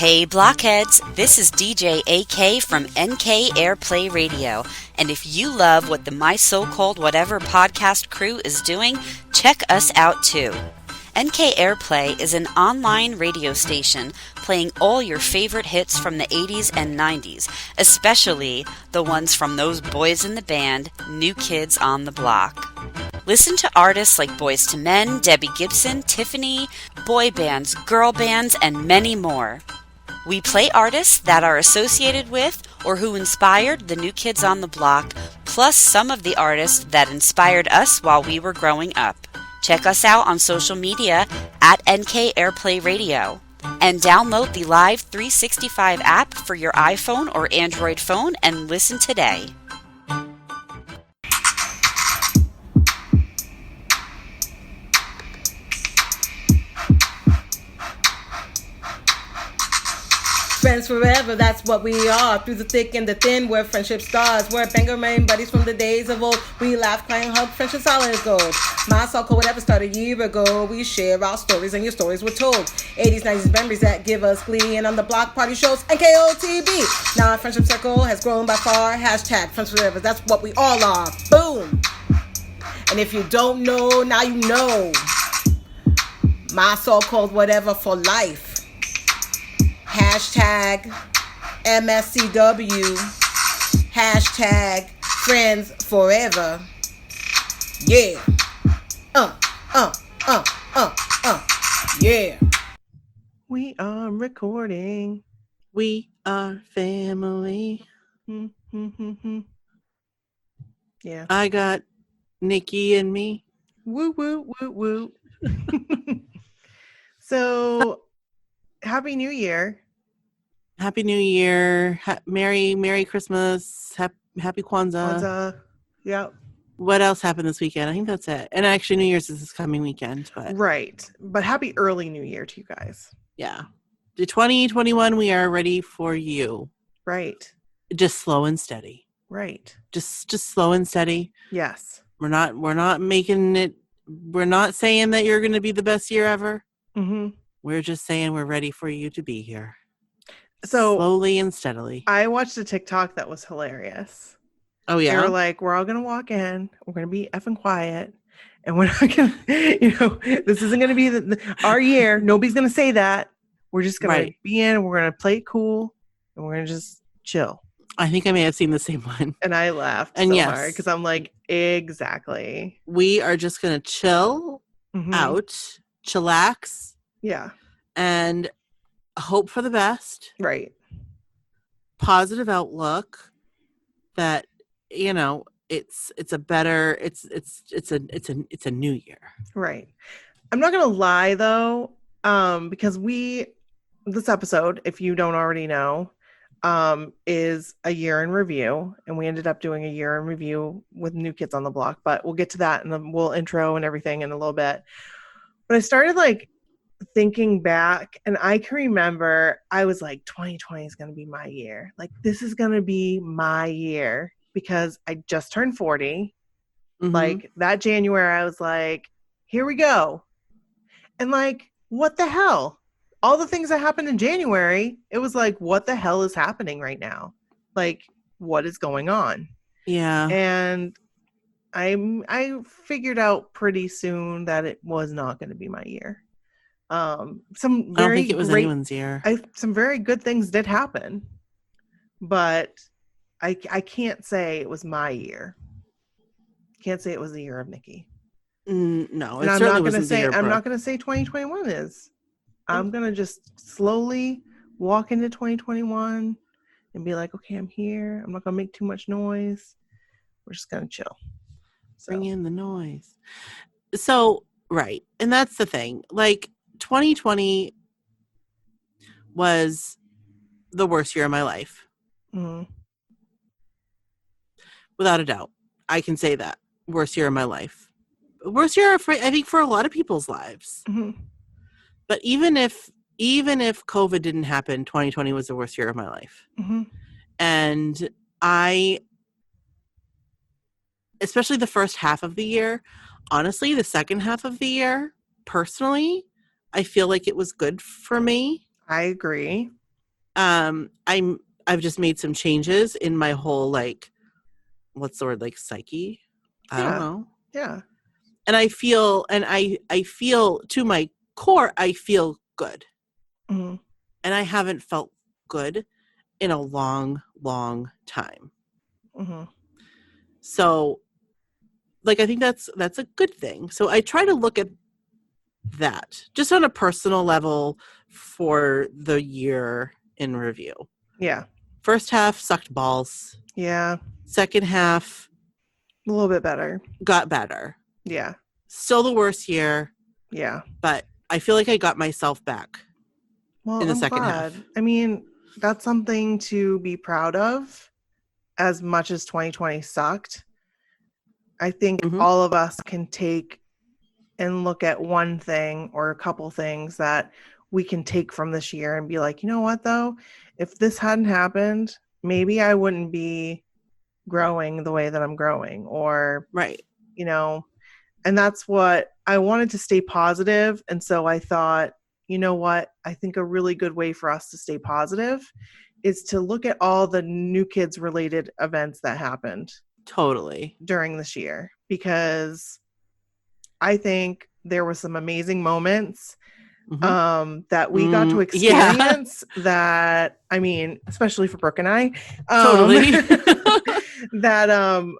Hey blockheads, this is DJ AK from NK Airplay Radio, and if you love what the My So-Called Whatever podcast crew is doing, check us out too. NK Airplay is an online radio station playing all your favorite hits from the 80s and 90s, especially the ones from those boys in the band, New Kids on the Block. Listen to artists like Boyz II Men, Debbie Gibson, Tiffany, boy bands, girl bands, and many more. We play artists that are associated with or who inspired the New Kids on the Block, plus some of the artists that inspired us while we were growing up. Check us out on social media at NK Airplay Radio. And download the Live 365 app for your iPhone or Android phone and listen today. Friends forever, that's what we are. Through the thick and the thin, we're friendship stars. We're banger main buddies from the days of old. We laugh, cry, and hug, friendship solid gold. My so-called whatever started a year ago. We share our stories and your stories were told. 80s, 90s memories that give us glee. And on the block party shows, NKOTB. Now our friendship circle has grown by far. Hashtag friends forever, that's what we all are. Boom. And if you don't know, now you know. My so-called whatever for life. Hashtag MSCW. Hashtag friends forever. Yeah. Yeah. We are recording. We are family. Yeah. I got Nikki and me. Woo, woo, woo, woo. So, Happy New Year. Happy New Year. Merry Christmas. Happy Kwanzaa. Yep. What else happened this weekend? I think that's it. And actually, New Year's is this coming weekend. But Right. But happy early New Year to you guys. yeah. The 2021, we are ready for you. Right. Just slow and steady. Right. Just slow and steady. Yes. We're not making it. We're not saying that you're going to be the best year ever. Mm-hmm. We're just saying we're ready for you to be here. So slowly and steadily. I watched a TikTok that was hilarious. Oh, yeah? They were like, we're all going to walk in. We're going to be effing quiet. And we're not going to, this isn't going to be our year. Nobody's going to say that. We're just going to be in. We're going to play it cool. And we're going to just chill. I think I may have seen the same one. And I laughed and so yes, hard because I'm like, exactly. We are just going to chill out, chillax. Yeah. And hope for the best. Right. Positive outlook that, it's a new year. Right. I'm not going to lie though, because this episode, if you don't already know, is a year in review, and we ended up doing a year in review with New Kids on the Block, but we'll get to that and then we'll intro and everything in a little bit. But I started thinking back, and I can remember I was like, 2020 is going to be my year. Like, this is going to be my year because I just turned 40. Like that January, I was like, here we go. And what the hell? All the things that happened in January, it was like, what the hell is happening right now? Like, what is going on? Yeah. And I figured out pretty soon that it was not going to be my year. I don't think it was anyone's year. Some very good things did happen, but I can't say it was my year. Can't say it was the year of Nikki. No, and I'm not going to say 2021 is. I'm going to just slowly walk into 2021 and be like, okay, I'm here. I'm not going to make too much noise. We're just going to chill. Bring in the noise. So, right. And that's the thing. 2020 was the worst year of my life. Mm-hmm. Without a doubt. I can say that. Worst year of my life. Worst year, I think, for a lot of people's lives. Mm-hmm. But even if COVID didn't happen, 2020 was the worst year of my life. Mm-hmm. And especially the first half of the year, honestly, the second half of the year, personally, I feel like it was good for me. I agree. I've just made some changes in my whole, like, what's the word, like, psyche? I don't know. Yeah. And I feel to my core, I feel good. Mm-hmm. And I haven't felt good in a long, long time. Mm-hmm. So, like, I think that's a good thing. So I try to look at that just on a personal level for the year in review. Yeah. First half sucked balls. Yeah. Second half A little bit better. got better. Yeah. Still the worst year, Yeah. but I feel like I got myself back Well, in the I'm second glad. half. I mean, that's something to be proud of. As much as 2020 sucked, I think Mhm. all of us can take and look at one thing or a couple things that we can take from this year and be like, you know what, though? If this hadn't happened, maybe I wouldn't be growing the way that I'm growing, or, Right. you know, and that's what I wanted to stay positive. And so I thought, you know what? I think a really good way for us to stay positive is to look at all the New Kids related events that happened Totally. during this year, because I think there were some amazing moments that we got to experience that, I mean, especially for Brooke and I, Totally. that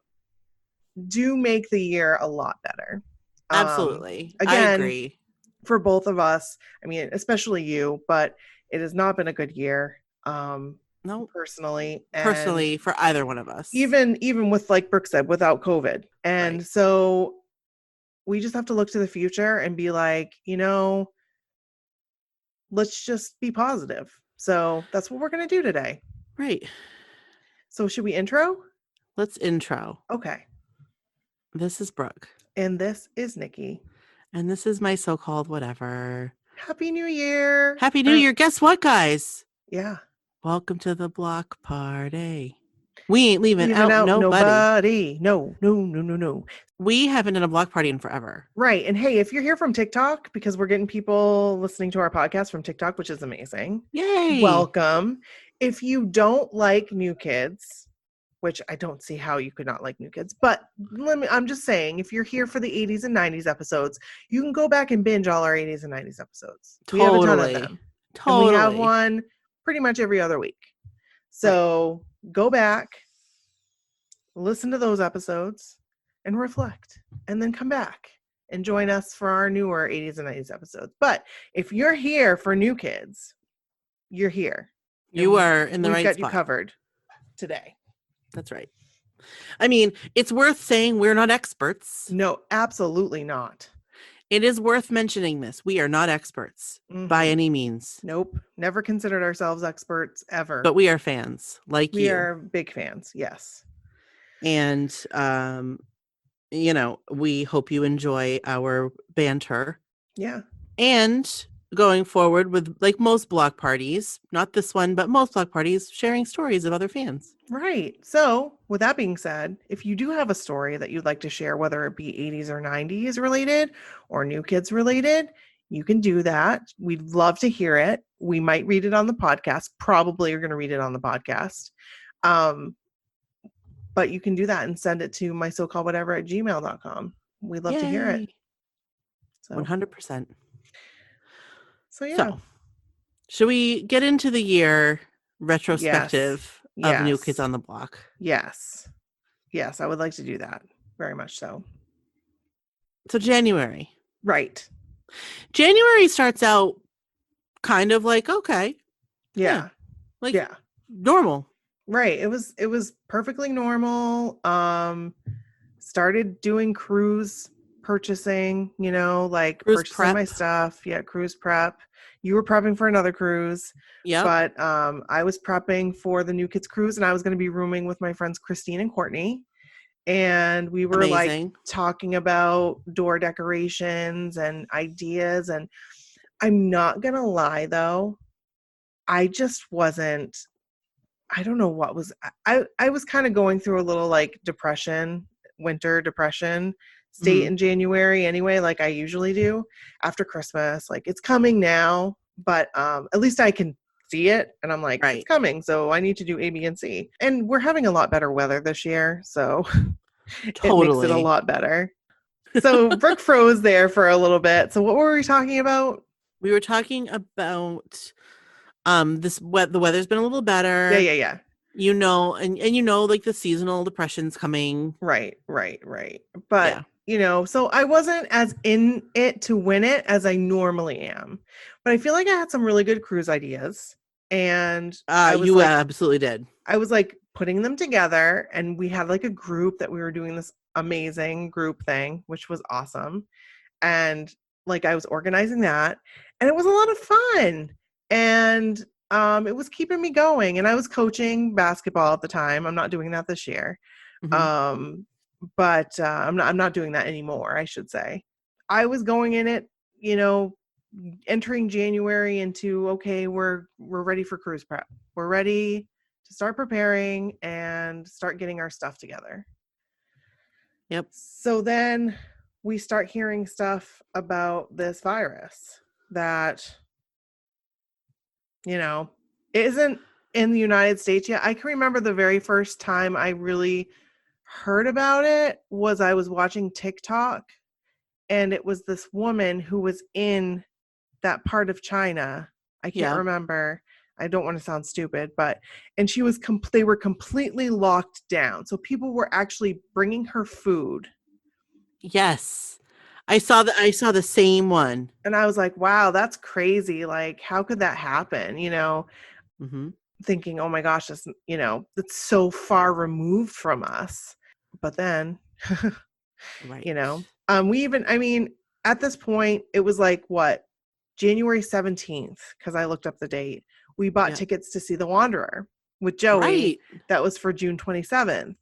do make the year a lot better. Absolutely. Again, I agree. For both of us, I mean, especially you, but it has not been a good year. No, personally, and personally for either one of us. Even with, like Brooke said, without COVID. And Right. so we just have to look to the future and be like, you know, let's just be positive. So that's what we're going to do today. Right. So should we intro? Let's intro. Okay. This is Brooke. And this is Nikki. And this is my so-called whatever. Happy New Year. Happy New Year. Guess what, guys? Yeah. Welcome to the block party. We ain't leaving out nobody. No. We haven't done a block party in forever. Right. And hey, if you're here from TikTok, because we're getting people listening to our podcast from TikTok, which is amazing. Yay. Welcome. If you don't like New Kids, which I don't see how you could not like New Kids, but I'm just saying, if you're here for the 80s and 90s episodes, you can go back and binge all our 80s and 90s episodes. Totally. We have a ton of them. Totally. And we have one pretty much every other week. So Go back, listen to those episodes, and reflect, and then come back and join us for our newer 80s and 90s episodes. But if you're here for New Kids, you're here. You are in the right spot. We've got you covered today. That's right. I mean, it's worth saying we're not experts. No, absolutely not. It is worth mentioning this. We are not experts by any means. Nope. Never considered ourselves experts ever. But we are fans, like you. We are big fans, yes. And, you know, we hope you enjoy our banter. Yeah. And going forward with, like most block parties, not this one, but most block parties, sharing stories of other fans. Right. So with that being said, if you do have a story that you'd like to share, whether it be 80s or 90s related or New Kids related, you can do that. We'd love to hear it. We might read it on the podcast. Probably you're going to read it on the podcast. But you can do that and send it to mysocalledwhatever@gmail.com. We'd love to hear it. So 100%. So yeah. So, should we get into the year retrospective of New Kids on the Block? Yes. Yes, I would like to do that. Very much so. So January. Right. January starts out kind of like, okay. Yeah. Like normal. Right. It was perfectly normal. Started doing cruise purchasing, you know, like cruise purchasing prep. My stuff. Yeah, cruise prep. You were prepping for another cruise. Yeah. But I was prepping for the New Kids cruise, and I was going to be rooming with my friends Christine and Courtney. And we were like talking about door decorations and ideas. And I'm not going to lie, though, I just wasn't, I don't know what was, I was kind of going through a little like winter depression state in January anyway, like I usually do after Christmas. Like it's coming now, but at least I can see it. And I'm like, it's coming. So I need to do A, B, and C. And we're having a lot better weather this year. So it makes it a lot better. So Brooke froze there for a little bit. So what were we talking about? We were talking about the weather's been a little better. Yeah. You know, and you know, like the seasonal depression's coming. Right. But so I wasn't as in it to win it as I normally am. But I feel like I had some really good cruise ideas. And you absolutely did. I was like putting them together, and we had like a group that we were doing this amazing group thing, which was awesome. And like I was organizing that, and it was a lot of fun. And it was keeping me going. And I was coaching basketball at the time. I'm not doing that this year. Mm-hmm. But I'm not doing that anymore, I should say. I was going in it, entering January into, okay, we're ready for cruise prep. We're ready to start preparing and start getting our stuff together. Yep. So then we start hearing stuff about this virus that, isn't in the United States yet. I can remember the very first time I really heard about it was I was watching TikTok, and it was this woman who was in that part of China. I can't remember. I don't want to sound stupid, and she was they were completely locked down. So people were actually bringing her food. Yes. I saw the same one. And I was like, wow, that's crazy. Like, how could that happen? Mm-hmm. Thinking, oh my gosh, that's so far removed from us. But then, right. At this point, it was like what, January 17th, because I looked up the date. We bought tickets to see The Wanderer with Joey. Right. That was for June 27th.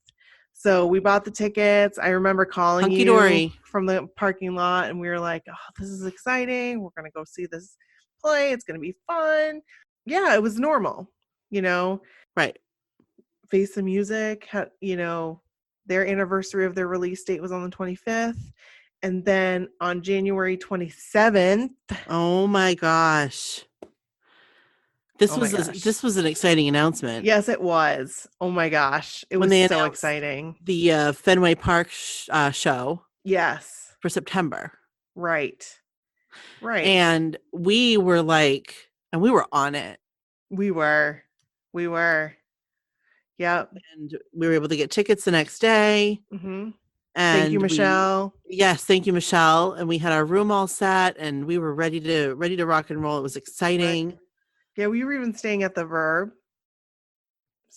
So we bought the tickets. I remember calling Hunky-dory. from the parking lot, and we were like, oh, this is exciting. We're going to go see this play. It's going to be fun. Yeah, it was normal, Right. Face the Music had, their anniversary of their release date was on the 25th. And then on January 27th. Oh my gosh. This was an exciting announcement. Yes, it was. Oh my gosh. It was so exciting. The Fenway Park show. Yes. For September. Right. And we were on it. We were. Yep. And we were able to get tickets the next day. Mm-hmm. And thank you, Michelle. Yes, thank you, Michelle. And we had our room all set, and we were ready to rock and roll. It was exciting. Right. Yeah, we were even staying at the Verb.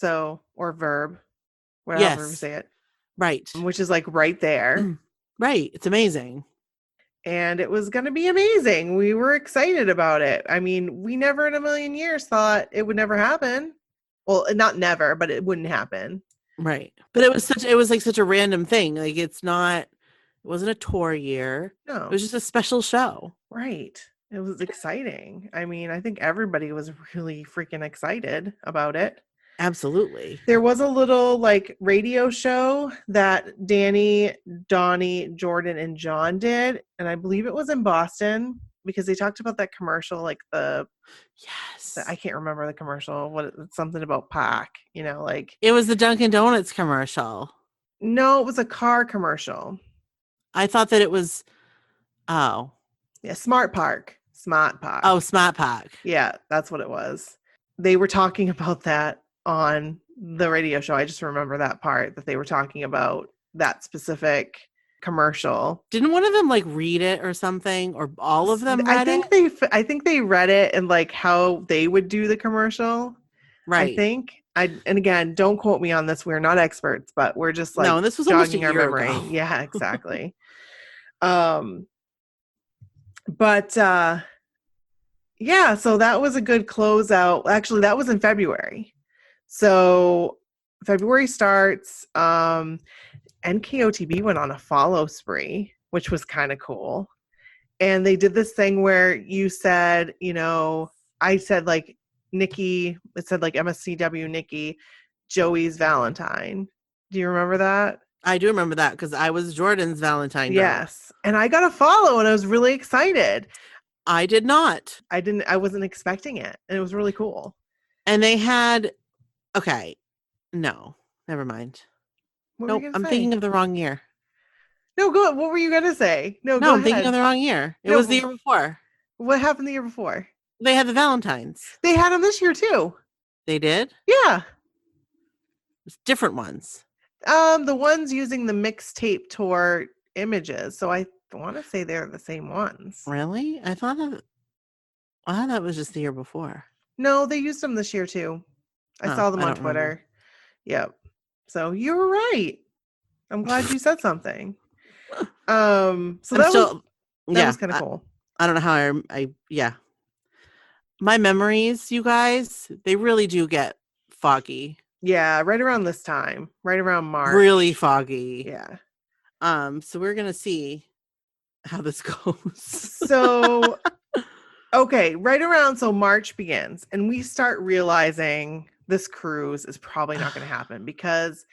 Or Verb, whatever we say it. Right. Which is like right there. Right. It's amazing. And it was going to be amazing. We were excited about it. I mean, we never in a million years thought it would never happen. Well, not never, but it wouldn't happen. Right. But it was such a random thing. Like it wasn't a tour year. No. It was just a special show. Right. It was exciting. I mean, I think everybody was really freaking excited about it. Absolutely. There was a little like radio show that Danny, Donnie, Jordan, and John did. And I believe it was in Boston because they talked about that commercial, like I can't remember the commercial. Something about Pac, like. It was the Dunkin' Donuts commercial. No, it was a car commercial. I thought that it was, yeah, Smart Park. Oh, Smart Park. Yeah, that's what it was. They were talking about that on the radio show. I just remember that part, that they were talking about that specific commercial. Didn't one of them like read it or something, or all of them read it? I think they read it and like how they would do the commercial. Right. I think. And again, don't quote me on this. We're not experts, but we're just like this was jogging our memory. Ago. Yeah, exactly. Yeah, so that was a good closeout. Actually, that was in February. So February starts. NKOTB went on a follow spree, which was kind of cool. And they did this thing where you said, I said like Nikki, it said like MSCW Nikki, Joey's Valentine. Do you remember that? I do remember that because I was Jordan's Valentine. Yes. And I got a follow and I was really excited. I did not. I wasn't expecting it. And it was really cool. And they had, okay, no, never mind. What were Nope, you I'm gonna say? thinking of the wrong year. No, go. What were you gonna say? No, No, go I'm thinking of ahead. the wrong year. It No, was the year before. what happened the year before? They had the Valentines. They had them this year too. They did? Yeah. It's different ones. The ones using the mixtape tour images. So I want to say they're the same ones. Really? I thought that was just the year before. No, they used them this year too. I Oh, saw them I on don't remember. Twitter. Yep. So you were right. I'm glad you said something. So I'm that still, was kind of cool. I don't know how yeah. My memories, you guys, they really do get foggy. Yeah, right around this time, right around March. Really foggy. Yeah. So we're gonna see how this goes. So okay, right around so March begins, and we start realizing this cruise is probably not going to happen because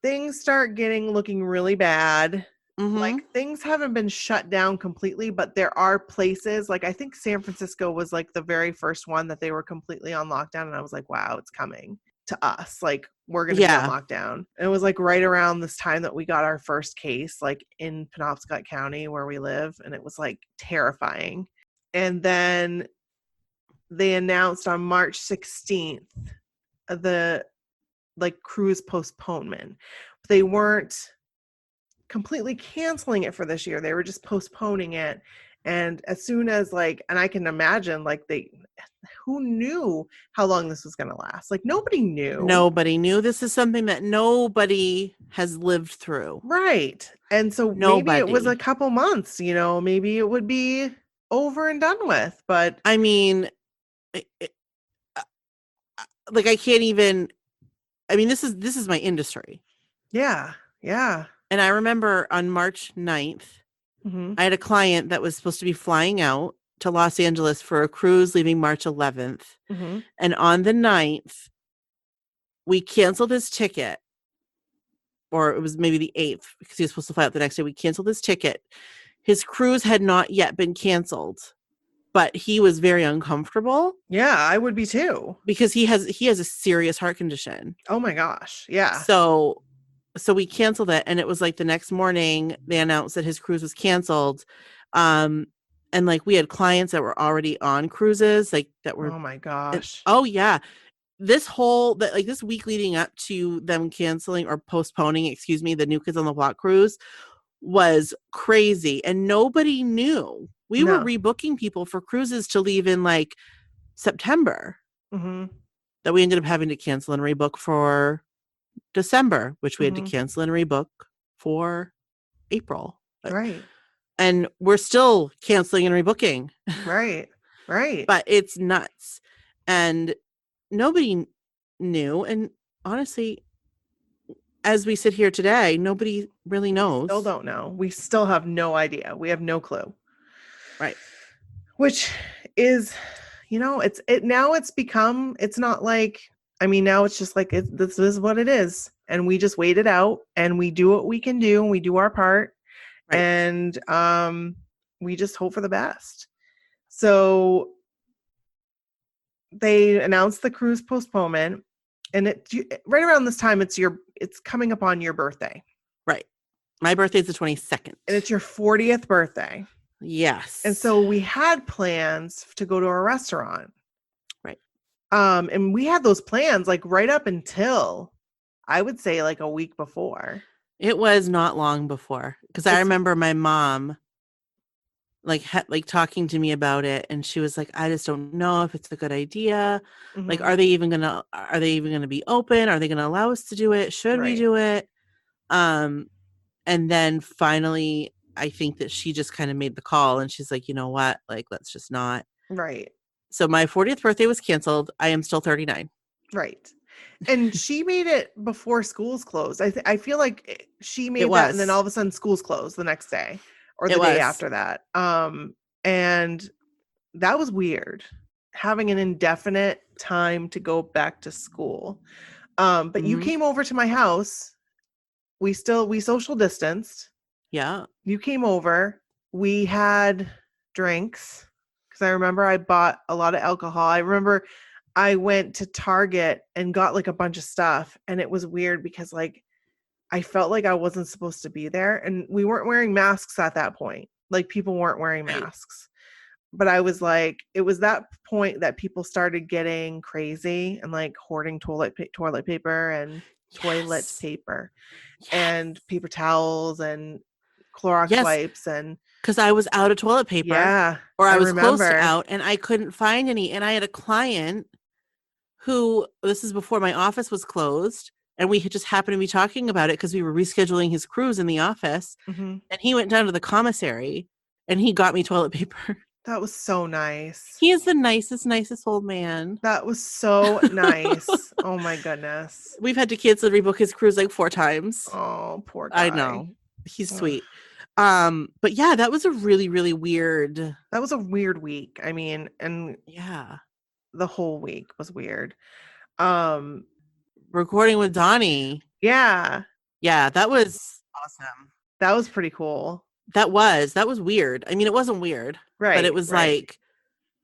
things start looking really bad. Like things haven't been shut down completely, but there are places like I think San Francisco was like the very first one that they were completely on lockdown, and I was like, wow, it's coming to us. Like we're going to be on lockdown. And it was like right around this time that we got our first case, like in Penobscot County where we live, and it was like terrifying. And then they announced on March 16th the like cruise postponement. They weren't completely canceling it for this year. They were just postponing it. And as soon as and I can imagine who knew how long this was going to last? Like nobody knew. Nobody knew. This is something that nobody has lived through. Right. And so maybe it was a couple months, maybe it would be over and done with, but I mean, like I can't even, I mean, this is my industry. Yeah. Yeah. And I remember on March 9th, I had a client that was supposed to be flying out to Los Angeles for a cruise leaving March 11th. And on the 9th, we canceled his ticket, or it was maybe the 8th because he was supposed to fly out the next day. We canceled his ticket. His cruise had not yet been canceled, but he was very uncomfortable. Yeah, I would be too. Because he has a serious heart condition. Oh my gosh. Yeah. So we canceled it, and it was like the next morning they announced that his cruise was canceled. And like we had clients that were already on cruises, like that were, oh my gosh. Oh yeah. This week leading up to them canceling or postponing, the New Kids on the Block cruise was crazy, and nobody knew. We were rebooking people for cruises to leave in like September that we ended up having to cancel and rebook for December, which we had to cancel and rebook for April. Right. And we're still canceling and rebooking. Right. Right. But it's nuts. And nobody knew. And honestly, as we sit here today, nobody really knows. Still don't know. We still have no idea. We have no clue. Right. Which is, it's not like, I mean, now it's just like, this is what it is. And we just wait it out and we do what we can do and we do our part. Right. And we just hope for the best. So they announced the cruise postponement, and right around this time, it's coming up on your birthday. Right. My birthday's the 22nd. And it's your 40th birthday. Yes. And so we had plans to go to a restaurant. Right. And we had those plans like right up until I would say like a week before. It was not long before, because I remember my mom like talking to me about it, and she was like, I just don't know if it's a good idea. Like, are they even gonna be open? Are they gonna allow us to do it? Should we do it? And then finally I think that she just kind of made the call, and she's like, you know what? Like, let's just not. Right. So my 40th birthday was canceled. I am still 39. Right. And she made it before schools closed. I feel like she made that, and then all of a sudden schools closed the next day or the day after that. And that was weird, having an indefinite time to go back to school. But you came over to my house. We social distanced. Yeah. You came over. We had drinks, because I remember I bought a lot of alcohol. I remember I went to Target and got like a bunch of stuff, and it was weird because like I felt like I wasn't supposed to be there, and we weren't wearing masks at that point. Like people weren't wearing Right. masks. But I was like, it was that point that people started getting crazy and like hoarding toilet paper and toilet Yes. paper Yes. and paper towels and Clorox Yes. wipes and Because I was out of toilet paper. yeah, Or I was close to remember. out and I couldn't find any. And I had a client who, this is before my office was closed, and we had just happened to be talking about it because we were rescheduling his cruise in the office. Mhm. And he went down to the commissary and he got me toilet paper. That was so nice. He is the nicest old man. That was so nice. Oh my goodness. We've had to cancel rebook his cruise like 4 times. Oh, poor guy. I know. He's Ugh. sweet. But yeah, that was a really, really weird. That was a weird week. I mean, and yeah, the whole week was weird. Recording with Donnie. Yeah. Yeah, that was awesome. That was pretty cool. That was weird. I mean, it wasn't weird, right? But it was like,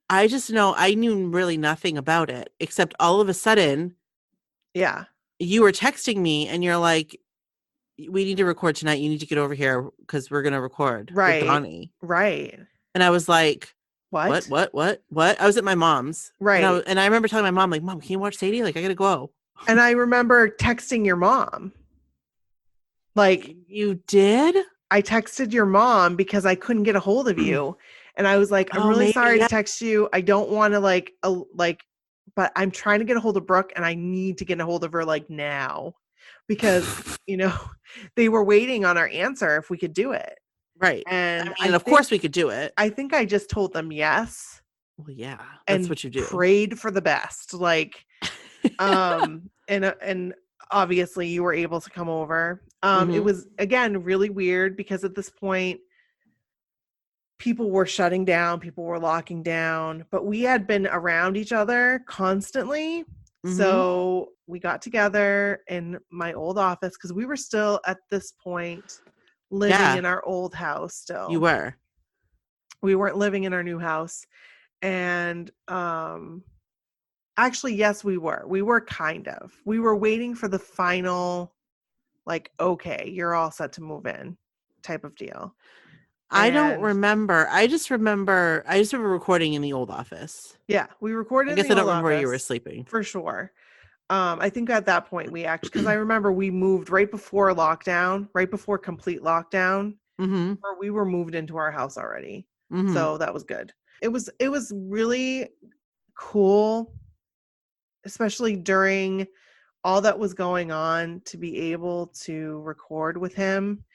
I just know I knew really nothing about it, except all of a sudden, yeah, you were texting me and you're like, we need to record tonight. You need to get over here because we're going to record with Donnie. Right. And I was like, what? I was at my mom's. Right. And I remember telling my mom, like, Mom, can you watch Sadie? Like, I got to go. And I remember texting your mom. Like, you did? I texted your mom because I couldn't get a hold of you. And I was like, I'm really sorry to text you. I don't want to but I'm trying to get a hold of Brooke and I need to get a hold of her like now because, they were waiting on our answer if we could do it. Right. And of course we could do it. I think I just told them yes. Well, yeah, that's what you do. Prayed for the best. Like, and obviously you were able to come over. It was, again, really weird because at this point, people were shutting down, people were locking down, but we had been around each other constantly. So we got together in my old office because we were still at this point living in our old house still. You were. We weren't living in our new house. And actually, yes, we were. We were kind of. We were waiting for the final, like, okay, you're all set to move in type of deal. I don't remember. I just remember recording in the old office. Yeah, we recorded. I guess I don't remember where you were sleeping. For sure. I think at that point we actually, because I remember we moved right before lockdown, right before complete lockdown, or we were moved into our house already. So that was good. It was really cool, especially during all that was going on, to be able to record with him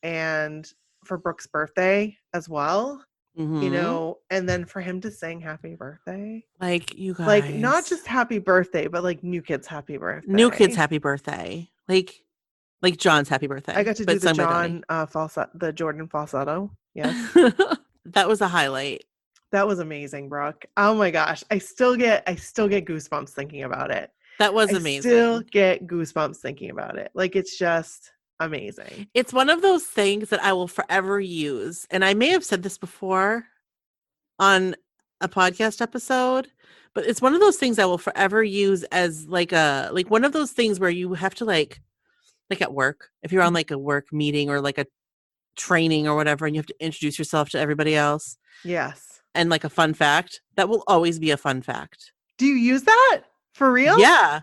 and for Brooke's birthday as well, and then for him to sing happy birthday. Like, you guys. Like, not just happy birthday, but like new kids happy birthday. New kids happy birthday. Like John's happy birthday. I got to do the John the Jordan falsetto. Yes. That was a highlight. That was amazing, Brooke. Oh my gosh. I still get goosebumps thinking about it. That was amazing. I still get goosebumps thinking about it. Like, it's just amazing. It's one of those things that I will forever use. And I may have said this before on a podcast episode, but it's one of those things I will forever use as like one of those things where you have to like at work, if you're on like a work meeting or like a training or whatever, and you have to introduce yourself to everybody else. Yes. And like a fun fact, that will always be a fun fact. Do you use that? For real? Yeah.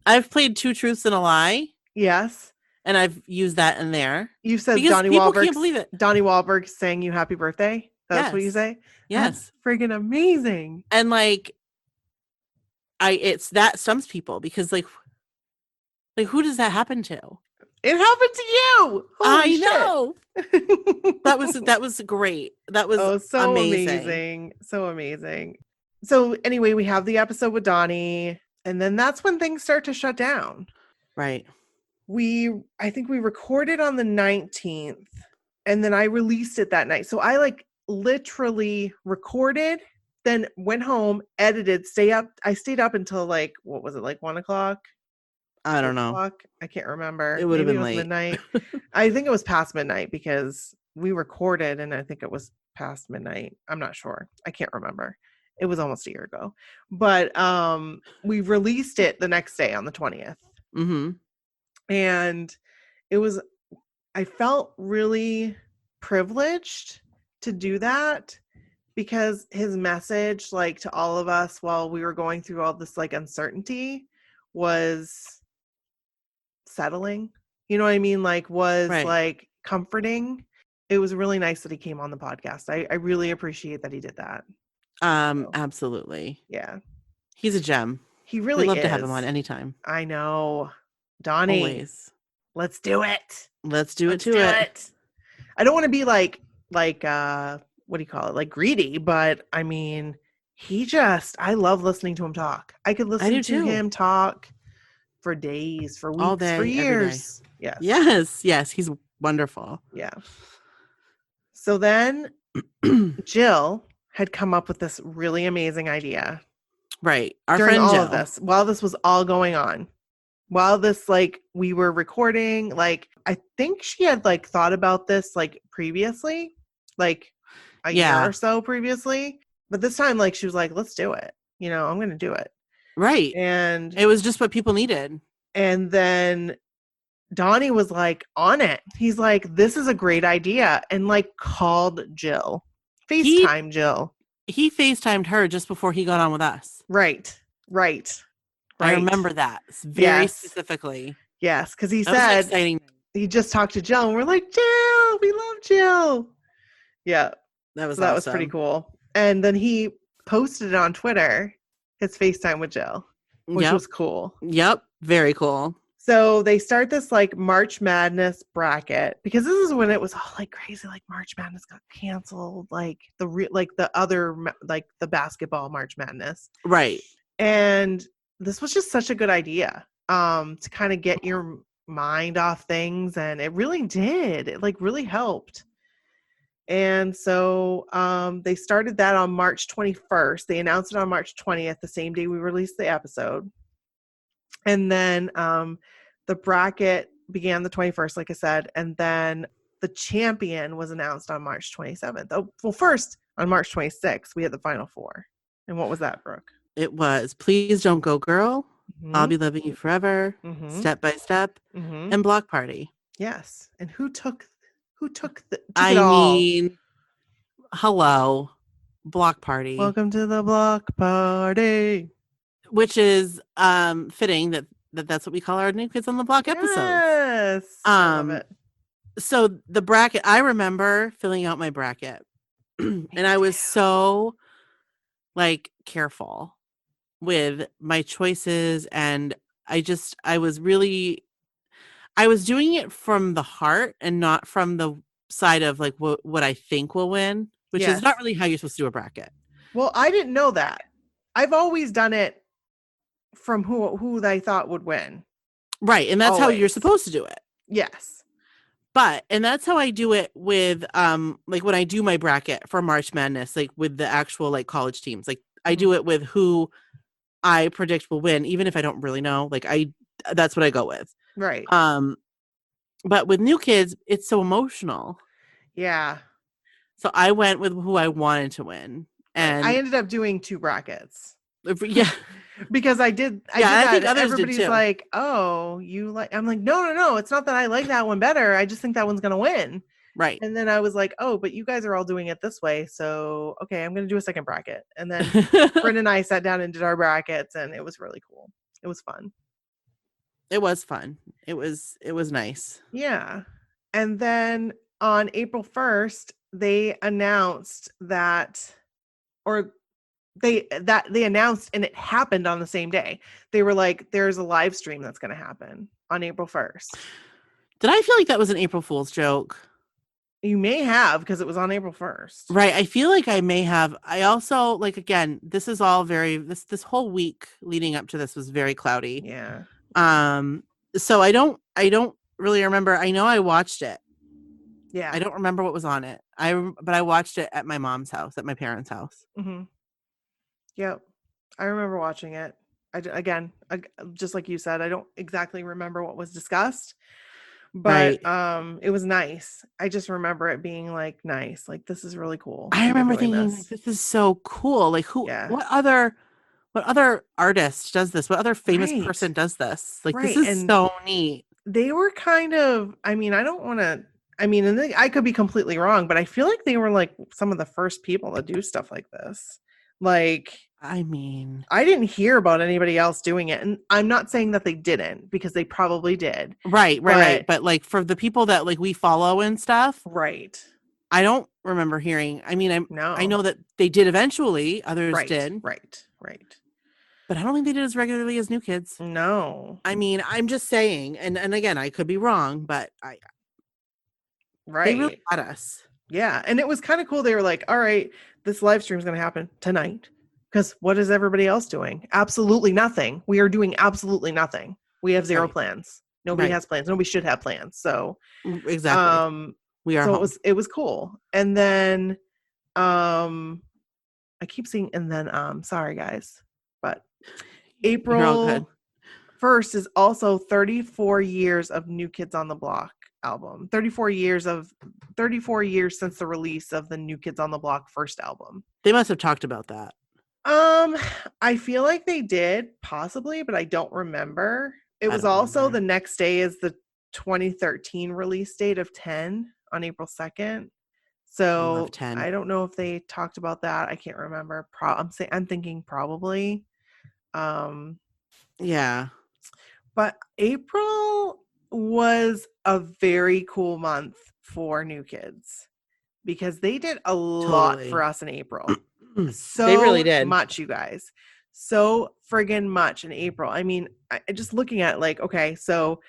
I've played 2 truths and a lie. Yes. And I've used that in there. You said because Donnie people Wahlberg. Can't believe it. Donnie Wahlberg sang you happy birthday. That's what you say? Yes. That's friggin' amazing. And like, that stumps people because like who does that happen to? It happened to you. Holy shit. Know. That was great. That was so amazing. So amazing. So anyway, we have the episode with Donnie, and then that's when things start to shut down. Right. I think we recorded on the 19th, and then I released it that night. So I like literally recorded, then went home, edited, I stayed up until like, what was it, like 1 o'clock? I don't know. I can't remember. It would have been late. Midnight. I think it was past midnight because we recorded and I think it was past midnight. I'm not sure. I can't remember. It was almost a year ago. But we released it the next day on the 20th. Mm-hmm. And I felt really privileged to do that because his message, like, to all of us while we were going through all this, like, uncertainty was settling. You know what I mean? Like, was Right. like comforting. It was really nice that he came on the podcast. I really appreciate that he did that. Absolutely. Yeah. He's a gem. He really We'd love is. to have him on anytime. I know. Donnie. Always. Let's do it. Let's do it. I don't want to be like what do you call it? Like greedy, but I mean, I love listening to him talk. I could listen to him talk for days, for weeks, all day, for years. Yes. Yes. He's wonderful. Yeah. So then Jill had come up with this really amazing idea. Right. Our during friend all Jill. of this, while this was all going on. While this, like, we were recording, like, I think she had, like, thought about this, like, previously, like, a year or so previously. But this time, like, she was like, let's do it. You know, I'm going to do it. Right. And it was just what people needed. And then Donnie was, like, on it. He's like, this is a great idea. And, like, called Jill. FaceTime Jill. He FaceTimed her just before he got on with us. Right. I remember that very specifically. Yes, because he said he just talked to Jill, and we're like, Jill, we love Jill. Yeah, that was pretty cool. And then he posted it on Twitter, his FaceTime with Jill, which was cool. Yep, very cool. So they start this, like, March Madness bracket, because this is when it was all, like, crazy, like March Madness got canceled, like the other, like, the basketball March Madness, right? And this was just such a good idea to kind of get your mind off things, and it really did. It, like, really helped. And so they started that on March 21st. They announced it on March 20th, the same day we released the episode. And then the bracket began the 21st, like I said, and then the champion was announced on March 27th. Oh, well, first on March 26th, we had the final four. And what was that, Brooke? It was Please Don't Go Girl, I'll Be Loving You Forever, Step by Step, and Block Party. Yes. And who took it all? I mean, hello, Block Party. Welcome to the Block Party. Which is fitting that's what we call our New Kids on the Block episodes. Yes. I love it. So the bracket, I remember filling out my bracket and I was so, like, careful with my choices, and I was doing it from the heart and not from the side of, like, what I think will win, which is not really how you're supposed to do a bracket. Well, I didn't know that. I've always done it from who they thought would win. Right. And that's how you're supposed to do it. Yes. And that's how I do it with, like, when I do my bracket for March Madness, like, with the actual, like, college teams, like, I do it with who I predict will win, even if I don't really know. Like, that's what I go with. Right. But with new kids, it's so emotional. Yeah. So I went with who I wanted to win, and I ended up doing two brackets. Yeah. Because I did that. I think others everybody's did too. Like, oh, you like, I'm like, no, it's not that I like that one better. I just think that one's gonna win. Right. And then I was like, oh, but you guys are all doing it this way, so okay, I'm gonna do a second bracket. And then Bryn and I sat down and did our brackets, and it was really cool. It was fun. It was fun. It was nice. Yeah. And then on April 1st, they announced that, they announced, and it happened on the same day. They were like, there's a live stream that's going to happen on April 1st. Did I feel like that was an April Fool's joke? You may have, because it was on April 1st. Right. I feel like I may have. I also, like, again, this is all this whole week leading up to this was very cloudy. Yeah. So I don't really remember. I know I watched it. Yeah. I don't remember what was on it. But I watched it at my mom's house, at my parents' house. Mm-hmm. Yep. I remember watching it. Again, just like you said, I don't exactly remember what was discussed, But Right. it was nice. I just remember it being like nice. Like, this is really cool. I that you're remember doing thinking, like, this. this is so cool. Like, Yeah. what other artist does this? What other famous Right. person does this? Like, this Right. is And so neat. they were kind of, I mean, I don't want to, I mean, and I could be completely wrong, but I feel like they were like some of the first people to do stuff like this. Like, I mean, I didn't hear about anybody else doing it. And I'm not saying that they didn't, because they probably did. right. But But like for the people that like we follow and stuff, right. I don't remember hearing. I mean, I No. know that they did eventually. Others Right. did, Right. but I don't think they did as regularly as New Kids. No. I mean, I'm just saying, and again, I could be wrong, but they really Right. got us. Yeah. And it was kind of cool. They were like, all right, this live stream is going to happen tonight. Because what is everybody else doing? Absolutely nothing. We are doing absolutely nothing. We have zero Right. plans. Nobody Right. has plans. Nobody should have plans. So Exactly. We are so home. it was cool. And then I keep saying and then sorry guys. But You're all good. April 1st is also 34 years of New Kids on the Block album. 34 years since the release of the New Kids on the Block first album. They must have talked about that. I feel like they did, possibly, but I don't remember. It was don't also remember. the next day is the 2013 release date of 10 on April 2nd. So love 10. I don't know if they talked about that. I can't remember. I'm thinking probably. Yeah. But April was a very cool month for New Kids because they did a lot Totally. for us in April. So They really did. much, you guys. So friggin' much in April. I mean, just looking at like, okay, so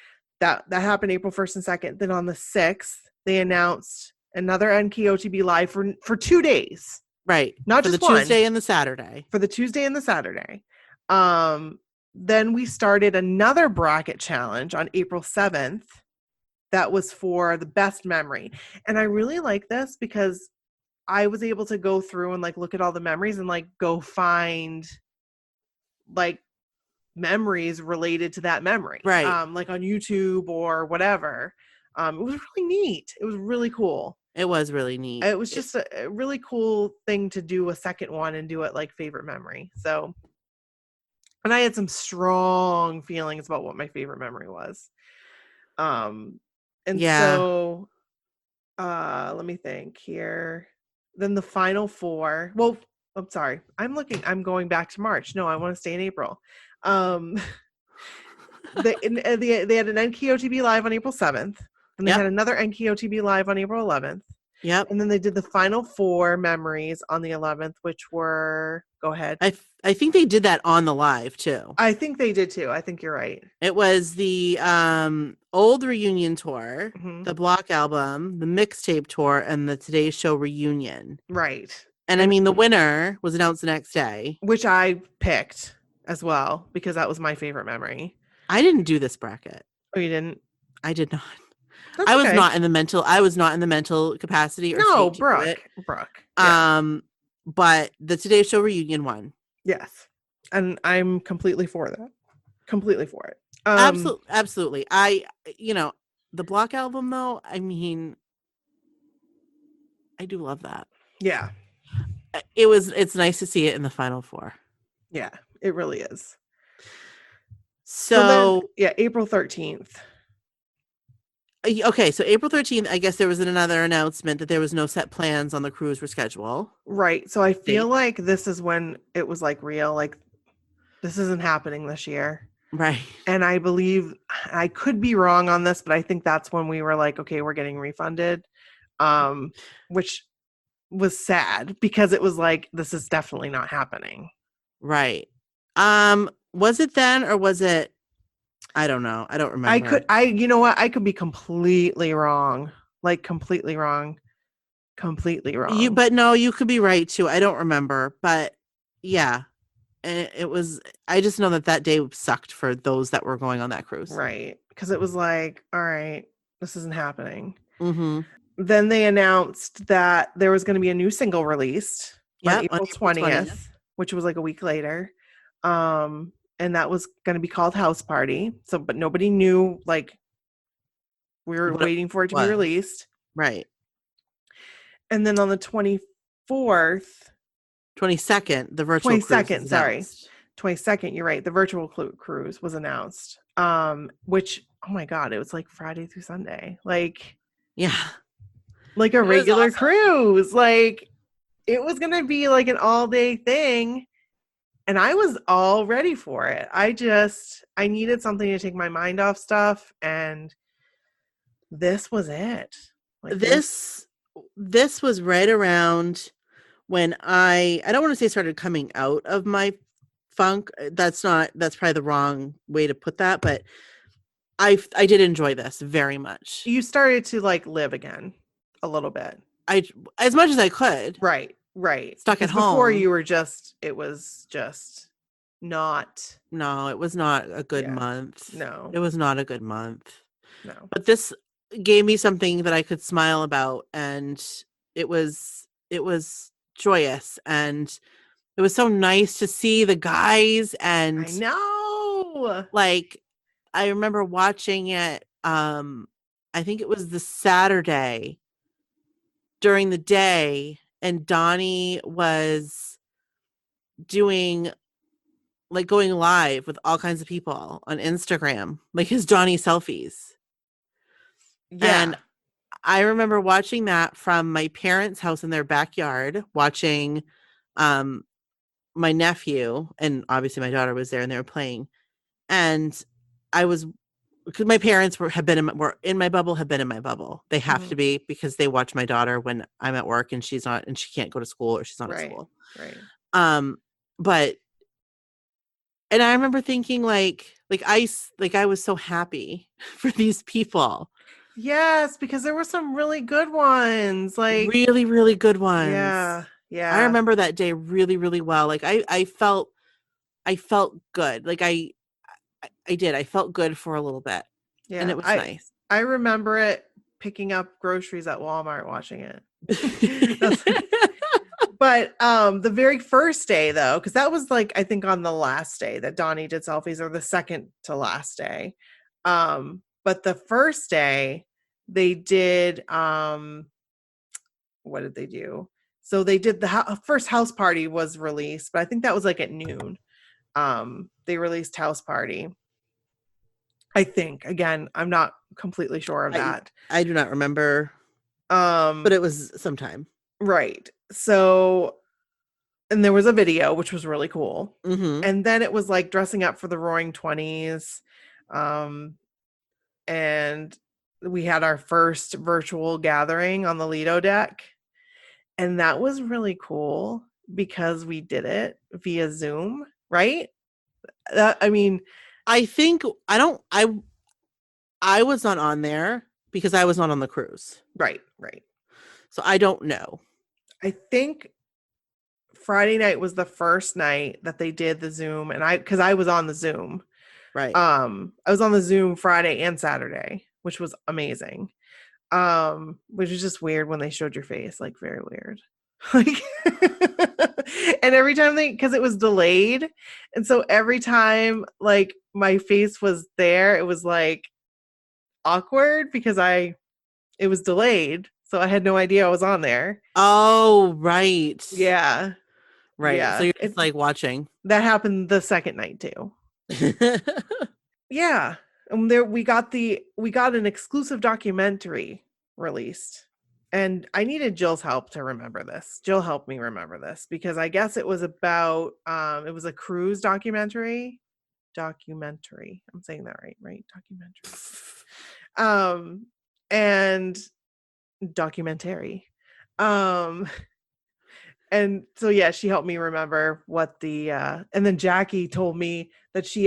that happened April 1st and 2nd. Then on the 6th, they announced another NKOTB live for 2 days. Right. Not for just the one. Tuesday and the Saturday. For the Tuesday and the Saturday. Then we started another bracket challenge on April 7th. That was for the best memory. And I really like this because I was able to go through and like look at all the memories and like go find like memories related to that memory. Right. Like on YouTube or whatever. It was really neat. It was really cool. It was really neat. It was just a really cool thing to do a second one and do it like favorite memory. So, and I had some strong feelings about what my favorite memory was. And Yeah. so let me think here. Then the final four. Well, I'm sorry. I'm going back to March. No, I want to stay in April. They had an NKOTB live on April 7th. And they had another NKOTB live on April 11th. Yep. And then they did the final four memories on the 11th, which were, go ahead. I think they did that on the live too. I think they did too. I think you're right. It was the old reunion tour, Mm-hmm. the Block album, the mixtape tour, and the Today Show reunion. Right. And I mean, the winner was announced the next day. Which I picked as well, because that was my favorite memory. I didn't do this bracket. Oh, you didn't? I did not. That's I was okay. not in the mental capacity or no, state to do it. Brooke. Yeah. But the Today Show reunion won. Yes. And I'm completely for that. Completely for it. Absolutely. The Block album though, I mean, I do love that. Yeah. It's nice to see it in the final four. Yeah, it really is. So then, April 13th. Okay, so April 13th, I guess there was another announcement that there was no set plans on the cruise reschedule. Right. So I feel like this is when it was like real, like this isn't happening this year. Right. And I believe, I could be wrong on this, but I think that's when we were like, okay, we're getting refunded. Which was sad because it was like, this is definitely not happening. Right. Was it then or was it? I don't know. I don't remember. You know what? I could be completely wrong. Like completely wrong. But no, you could be right too. I don't remember, but yeah, it was. I just know that day sucked for those that were going on that cruise. Right. Because it was like, all right, this isn't happening. Mm-hmm. Then they announced that there was going to be a new single released on April 20th, which was like a week later. And that was going to be called House Party. So, but nobody knew like We were What it waiting for it to be was. released. Right. And then on the 24th, 22nd, the virtual cruise 22nd, is sorry. announced. 22nd, you're right. The virtual cruise was announced. Which, oh my God, it was like Friday through Sunday. Like Yeah. a It was regular awesome. cruise. Like it was going to be like an all-day thing. And I was all ready for it. I needed something to take my mind off stuff. And this was it. Like This was right around when I don't want to say started coming out of my funk. That's probably the wrong way to put that, but I did enjoy this very much. you started to like live again a little bit. As much as I could. Right. Stuck at home. Before you were it was just not. No, it was not a good month. No. It was not a good month. No. But this gave me something that I could smile about, and it was joyous, and it was so nice to see the guys. And I know. like I remember watching it, I think it was the Saturday during the day, and Donnie was doing like going live with all kinds of people on Instagram, like his Donnie selfies. Yeah. And I remember watching that from my parents' house in their backyard, watching my nephew, and obviously my daughter was there, and they were playing. And I was, because my parents were in my bubble. They have to be, because they watch my daughter when I'm at work and she's not, and she can't go to school, or she's not at school. Right. But, and I remember thinking I was so happy for these people. Yes, because there were some really good ones. Like really, really good ones. Yeah. I remember that day really, really well. Like I felt good. Like I did. I felt good for a little bit. Yeah. And it was nice. I remember it picking up groceries at Walmart, watching it. But the very first day, though, because that was like I think on the last day that Donnie did selfies, or the second to last day. But the first day they did what did they do? So they did the first house party was released, but I think that was like at noon. They released House Party. I think, again, I'm not completely sure of that. I do not remember. But it was sometime. Right. So, and there was a video, which was really cool. Mm-hmm. And then it was like dressing up for the Roaring 20s. And we had our first virtual gathering on the Lido deck. And that was really cool because we did it via Zoom, right? I think I was not on there because I was not on the cruise. Right. So I don't know. I think Friday night was the first night that they did the Zoom, and because I was on the Zoom. Right. I was on the Zoom Friday and Saturday, which was amazing. Which is just weird when they showed your face, like very weird. Like and every time because it was delayed, and so every time like my face was there, it was like awkward because it was delayed, so I had no idea I was on there. Oh, right. Yeah. Right. Yeah. So you're just like watching. That happened the second night too. Yeah. And we got an exclusive documentary released. And I needed Jill's help to remember this. Jill helped me remember this because I guess it was about it was a cruise documentary. I'm saying that right? Documentary. And documentary. And so yeah, she helped me remember what the and then Jackie told me that she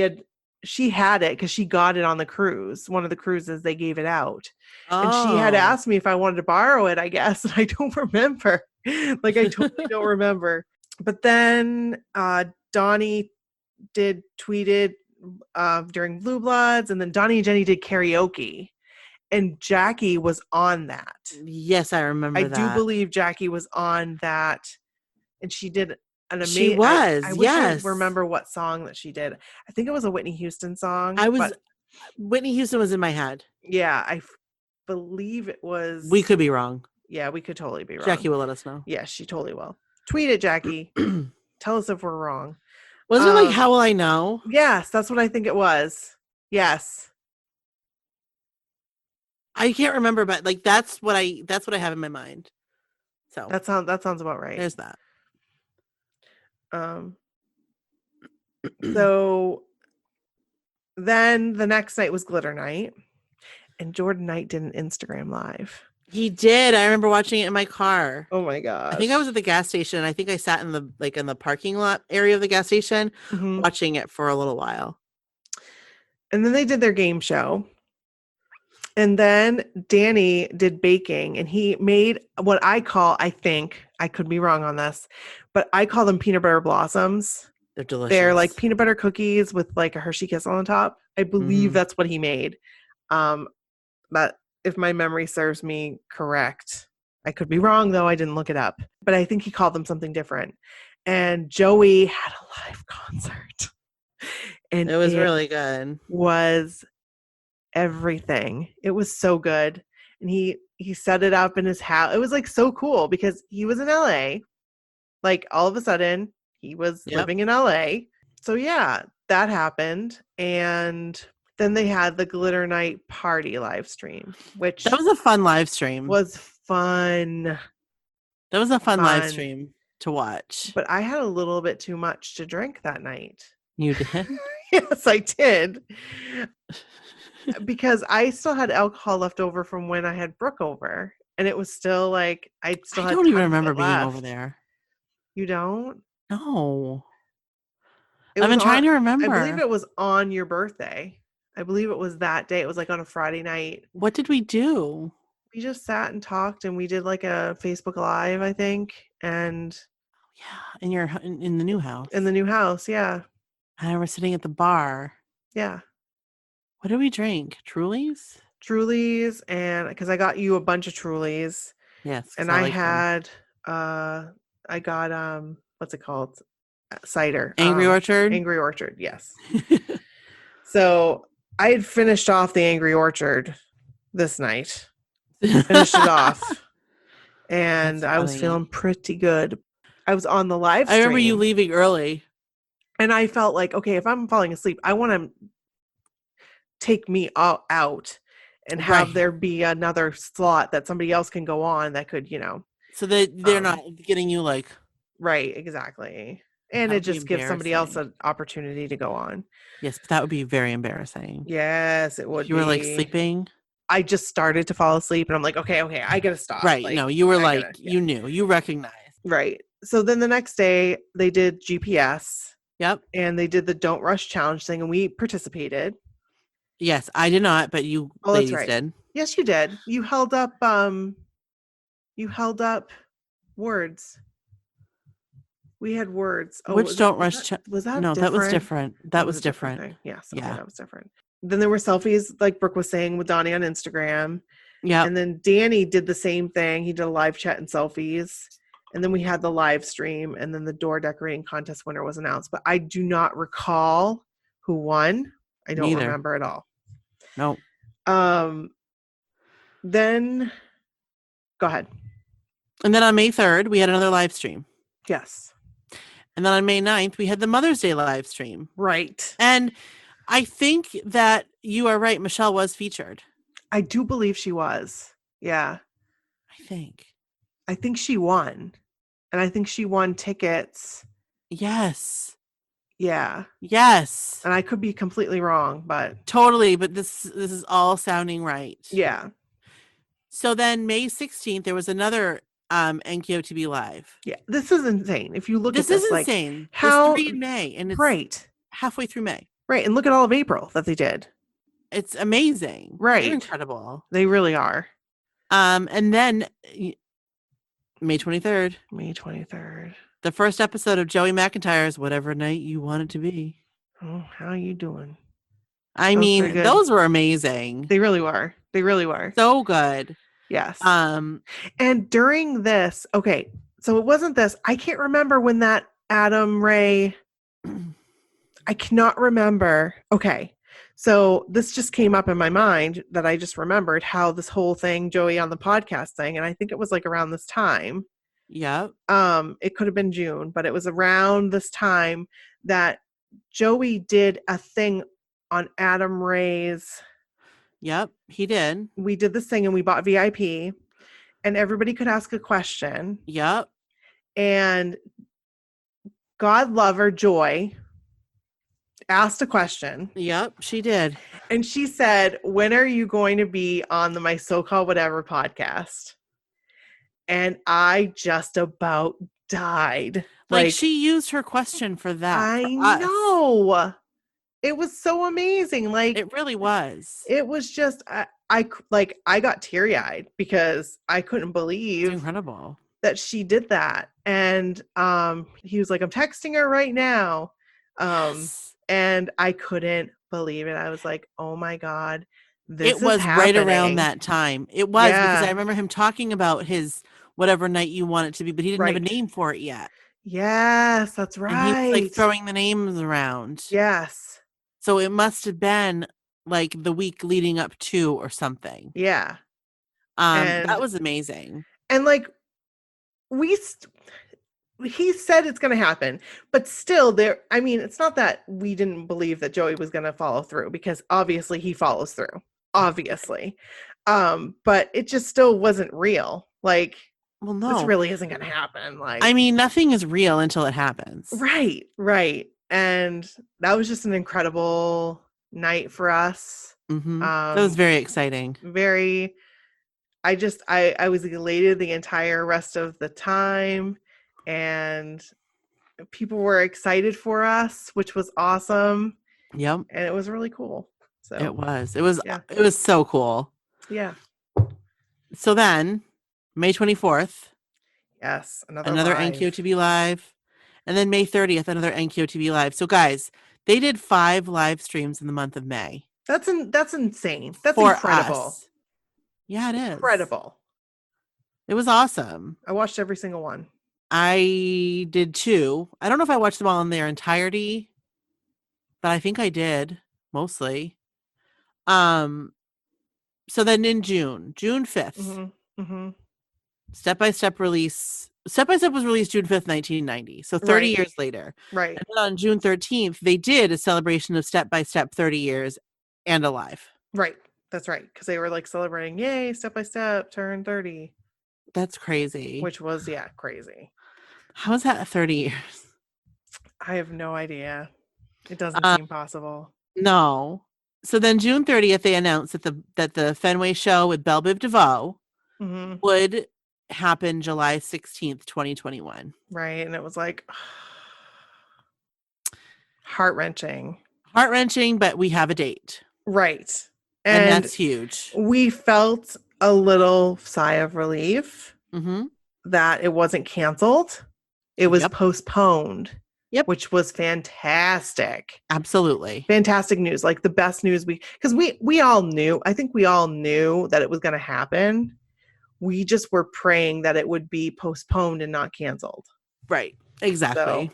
had it because she got it on the cruise. One of the cruises they gave it out. Oh. And she had asked me if I wanted to borrow it, I guess. And I don't remember. Like I totally don't remember. But then Donnie tweeted during Blue Bloods, and then Donnie and Jenny did karaoke. And Jackie was on that. Yes, I remember that. I do believe Jackie was on that. And she did an amazing. She was. I wish I remember what song that she did. I think it was a Whitney Houston song. Whitney Houston was in my head. Yeah, believe it was. We could be wrong. Yeah, we could totally be wrong. Jackie will let us know. Yes, she totally will. Tweet it, Jackie. Tell us if we're wrong. Was it like How Will I Know? Yes, that's what I think it was. Yes. I can't remember, but like that's what I have in my mind. So that sounds about right. There's that. So then the next night was glitter night, and Jordan Knight did an Instagram live. He did. I remember watching it in my car. Oh my god! I think I was at the gas station. I think I sat in the parking lot area of the gas station, watching it for a little while. And then they did their game show. And then Danny did baking, and he made what I think, I could be wrong on this, but I call them peanut butter blossoms. They're delicious. They're like peanut butter cookies with like a Hershey Kiss on the top. I believe that's what he made. But if my memory serves me correct, I could be wrong though. I didn't look it up, but I think he called them something different. And Joey had a live concert. And it was really good. Was everything. It was so good. And he set it up in his house. It was like so cool because he was in LA. Like all of a sudden he was living in LA. So yeah, that happened. And then they had the Glitter Night party live stream, which that was a fun live stream. Was fun. That was a fun live stream to watch. But I had a little bit too much to drink that night. You did? Yes, I did. Because I still had alcohol left over from when I had Brooke over. And it was still like, I don't even remember being over there. You don't? No. I've been trying to remember. I believe it was on your birthday. I believe it was that day. It was like on a Friday night. What did we do? We just sat and talked, and we did like a Facebook Live, I think. And yeah, in the new house. In the new house, yeah. And I was sitting at the bar. Yeah. What did we drink? Trulies? Trulies, and because I got you a bunch of Trulies. Yes. And I had I got what's it called? Cider. Angry Orchard? Angry Orchard, yes. So I had finished off the Angry Orchard this night. Finished it off. And I was feeling pretty good. I was on the live stream. I remember you leaving early. And I felt like, okay, if I'm falling asleep, I want to take me out and have there be another slot that somebody else can go on that could, So they're not getting you like. Right, exactly. And it just gives somebody else an opportunity to go on. Yes, but that would be very embarrassing. Yes, it would. You were like sleeping. I just started to fall asleep, and I'm like, okay, I gotta stop. Right? No, you were you knew, you recognized. Right. So then the next day they did GPS. Yep. And they did the Don't Rush Challenge thing, and we participated. Yes, I did not, but you ladies did. Yes, you did. You held up words. We had words. Oh, which Don't Rush Challenge? Was that no? different? That was different. That was different. Yes. Okay, yeah, that was different. Then there were selfies, like Brooke was saying, with Donnie on Instagram. Yeah. And then Danny did the same thing. He did a live chat and selfies. And then we had the live stream, and then the door decorating contest winner was announced. But I do not recall who won. I don't remember at all. No. Then go ahead. And then on May 3rd, we had another live stream. Yes. And then on May 9th, we had the Mother's Day live stream. Right. And I think that you are right. Michelle was featured. I do believe she was. Yeah. I think she won. And I think she won tickets. Yes. Yeah. Yes. And I could be completely wrong, but totally. But this is all sounding right. Yeah. So then May 16th, there was another NKOTB live. Yeah. This is insane. If you look at this, is insane. Like, how 3 in May, and it's right halfway through May. Right. And look at all of April that they did. It's amazing. Right. They're incredible. They really are. And then May 23rd. May 23rd. The first episode of Joey McIntyre's Whatever Night You Want It to Be. Oh, how are you doing? I mean, those were amazing. They really were. They really were. So good. Yes. And during this, okay, so it wasn't this. I can't remember when that Adam Ray. I cannot remember. Okay. So this just came up in my mind that I just remembered how this whole thing, Joey on the podcast thing, and I think it was like around this time. Yeah. It could have been June, but it was around this time that Joey did a thing on Adam Ray's. Yep, he did. We did this thing and we bought VIP and everybody could ask a question. Yep. And God lover Joy asked a question. Yep, she did. And she said, when are you going to be on the My So-Called Whatever podcast? And I just about died. Like she used her question for that. I for us. know. It was so amazing. Like It really was. It was just I got teary-eyed because I couldn't believe It's incredible that she did that. And he was like, I'm texting her right now. Yes. And I couldn't believe it. I was like, oh my God, this it was is right around happening. that time. It was because Yeah. I remember him talking about his whatever night you want it to be, but he didn't have a Right. name for it yet. Yes, that's right. And he was like throwing the names around. Yes. So it must have been like the week leading up to or something. Yeah. That was amazing. And like he said it's going to happen, but still it's not that we didn't believe that Joey was going to follow through, because obviously he follows through, obviously. But it just still wasn't real. Like, well, no, this really isn't going to happen. Like, I mean, nothing is real until it happens. Right. And that was just an incredible night for us. Mm-hmm. That was very exciting. I was elated the entire rest of the time, and people were excited for us, which was awesome. Yep. And it was really cool. So it was so cool. Yeah. So then May 24th. Yes. Another NKOTB live. And then May 30th, another NKOTB live. So guys, they did 5 live streams in the month of May. That's insane. That's for incredible. Us. Yeah, it is. Incredible. It was awesome. I watched every single one. I did too. I don't know if I watched them all in their entirety, but I think I did mostly. So then in June 5th, Mm-hmm. Mm-hmm. Step by Step release. Step by Step was released June 5th, 1990. So 30 years later. Right. And then on June 13th, they did a celebration of Step by Step 30 years and alive. Right. That's right. Because they were like celebrating, yay, Step by Step, turn 30. That's crazy. Which was, crazy. How is that 30 years? I have no idea. It doesn't seem possible. No. So then June 30th, they announced that the Fenway show with Belle Biv DeVoe would happen July 16th, 2021. Right. And it was like heart-wrenching. Heart-wrenching, but we have a date. Right. And that's huge. We felt a little sigh of relief Mm-hmm. that it wasn't canceled. It was postponed. Yep. Which was fantastic. Absolutely. Fantastic news. Like the best news because we all knew, I think we all knew that it was going to happen. We just were praying that it would be postponed and not canceled. Right. Exactly.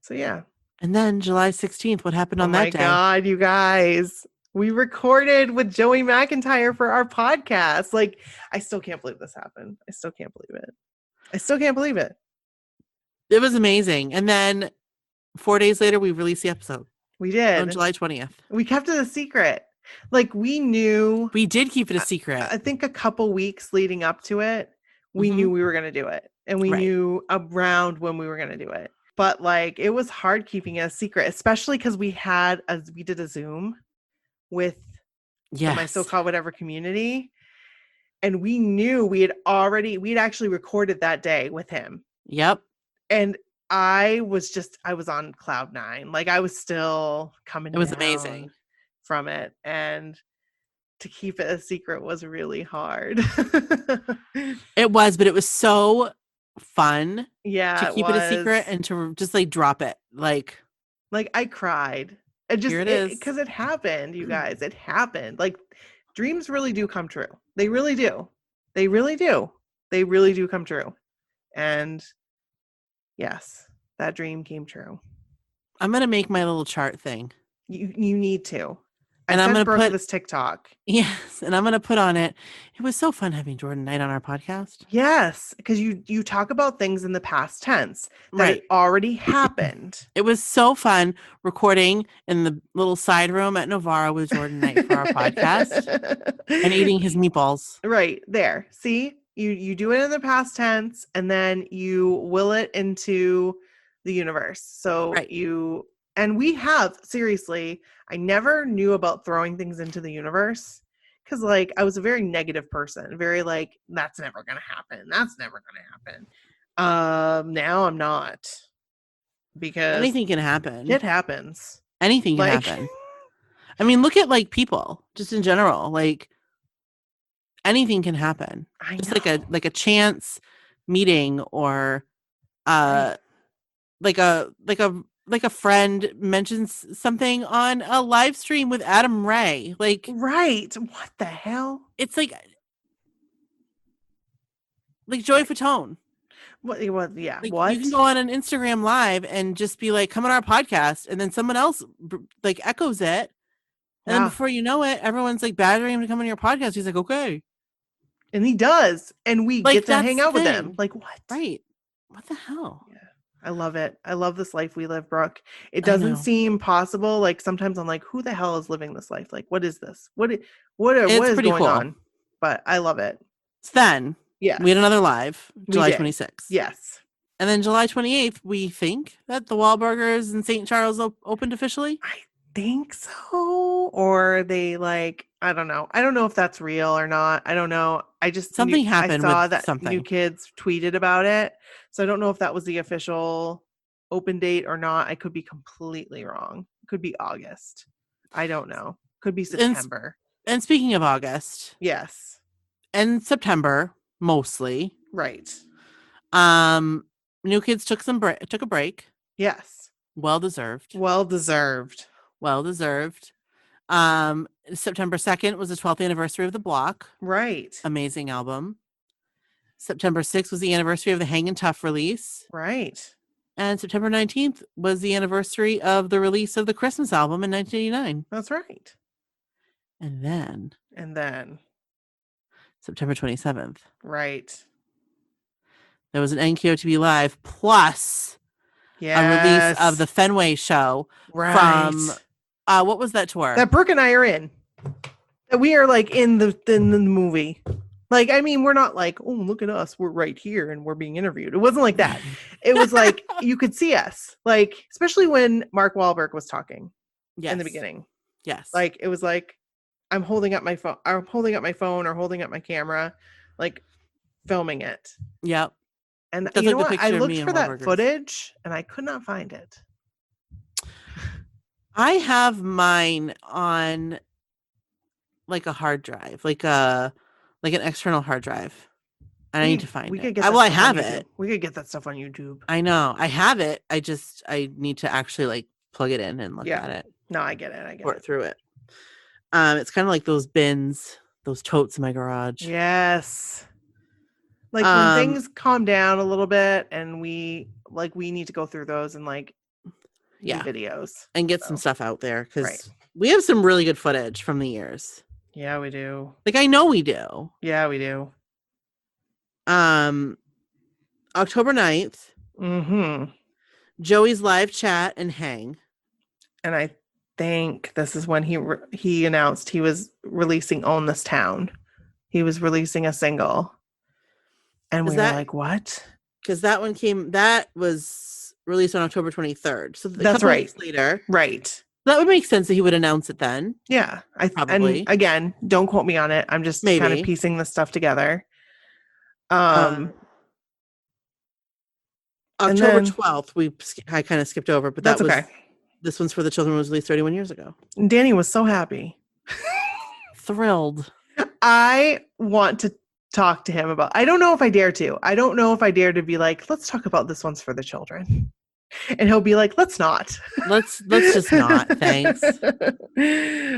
So yeah. And then July 16th, what happened on that day? Oh my God, you guys. We recorded with Joey McIntyre for our podcast. Like, I still can't believe this happened. I still can't believe it. It was amazing. And then 4 days later, we released the episode. We did. On July 20th. We kept it a secret. Like, we knew. We did keep it a secret. I think a couple weeks leading up to it, we knew we were going to do it. And we knew around when we were going to do it. But, like, it was hard keeping it a secret, especially because we did a Zoom with the My So-Called Whatever community. And we knew we'd actually recorded that day with him. Yep. And I was on cloud 9. Like, I was still coming down. It was amazing from it. And to keep it a secret was really hard. It was, but it was so fun. Yeah. To keep it a secret and to just like drop it. Like I cried. Here it is. Because it happened, you guys. It happened. Like, dreams really do come true. They really do. They really do. They really do come true. And yes, that dream came true. I'm going to make my little chart thing. You need to. And I I'm sent gonna Brooke put this TikTok. yes, and I'm gonna put on it. It was so fun having Jordan Knight on our podcast. Yes, because you talk about things in the past tense that Right. it already happened. It was so fun recording in the little side room at Novara with Jordan Knight for our podcast and eating his meatballs. Right there. See, you do it in the past tense, and then you will it into the universe. So Right. and we have, seriously, I never knew about throwing things into the universe because, like, I was a very negative person, very like, that's never gonna happen. That's never gonna happen. Now I'm not, because Anything can happen. it happens. Anything can Like, happen. I mean, look at like people, just in general. Like anything can happen. I Just know. like a chance meeting, or Right. like a friend mentions something on a live stream with Adam Ray. Like Right. What the hell? it's like Joey Fatone. What? Yeah. Like What? you can go on an Instagram live and just be like, come on our podcast, and then someone else like echoes it. And then Yeah. before you know it, everyone's like badgering him to come on your podcast. He's like, okay. And he does. And we Like, get to that's hang the out with him. thing. Like, what? Right. What the hell? Yeah. I love it. I love this life we live, Brooke. It I doesn't know. seem possible. Like, sometimes I'm like, who the hell is living this life? Like, what is this? What It's is pretty going cool. on? But I love it. So then Yeah. we had another live, We July did. 26th. Yes. And then July 28th, we think that the Wahlburgers in St. Charles opened officially. I think so. Or they, like, I don't know. I don't know if that's real or not. I don't know. I just Something happened I saw with that something. New Kids tweeted about it. So I don't know if that was the official open date or not. I could be completely wrong. It could be August. I don't know. Could be September. And speaking of August Yes. and September, mostly, Right. New Kids took a break. Yes. Well deserved. Well deserved. Well deserved. September 2nd was the 12th anniversary of The Block. Right. Amazing album. September 6th was the anniversary of the Hangin' Tough release. Right. And September 19th was the anniversary of the release of the Christmas album in 1989. That's right. And then September 27th. Right. There was an NKOTB Live plus Yes. a release of the Fenway show from what was that tour? That Brooke and I are in. That we are like in the movie. Like, I mean, we're not like, oh, look at us, we're right here and we're being interviewed. It wasn't like that. It was like you could see us. Like, especially when Mark Wahlberg was talking in the beginning. Yes. Like, it was like I'm holding up my phone or holding up my camera, like filming it. Yep. And That's you know like the what? I picture of looked me for and that Wahlburgers. footage and I could not find it. I have mine on like a hard drive, like an external hard drive. And I need to find it. I have it. We could get that stuff on YouTube. I know. I have it. I need to actually like plug it in and look at it. No, I get it. Sort through it. It's kind of like those bins, those totes in my garage. Yes. Like when things calm down a little bit and we need to go through those and like do videos and get some stuff out there because Right. we have some really good footage from the years. Yeah, we do. Like I know we do. Yeah, we do. October 9th, Mm-hmm. Joey's live chat and hang. And I think this is when he announced he was releasing Own This Town. He was releasing a single. And we were like, what? Because that was released on October 23rd. So That's right. Weeks later. Right. That would make sense that he would announce it then. Yeah. Probably. And again, don't quote me on it. I'm just kind of piecing this stuff together. October 12th, I kind of skipped over, but that's okay. This One's for the Children was released 31 years ago. And Danny was so happy. Thrilled. I want to talk to him about, I don't know if I dare to. I don't know if I dare to be like, let's talk about This One's for the Children. And he'll be like, let's not. Let's just not. Thanks.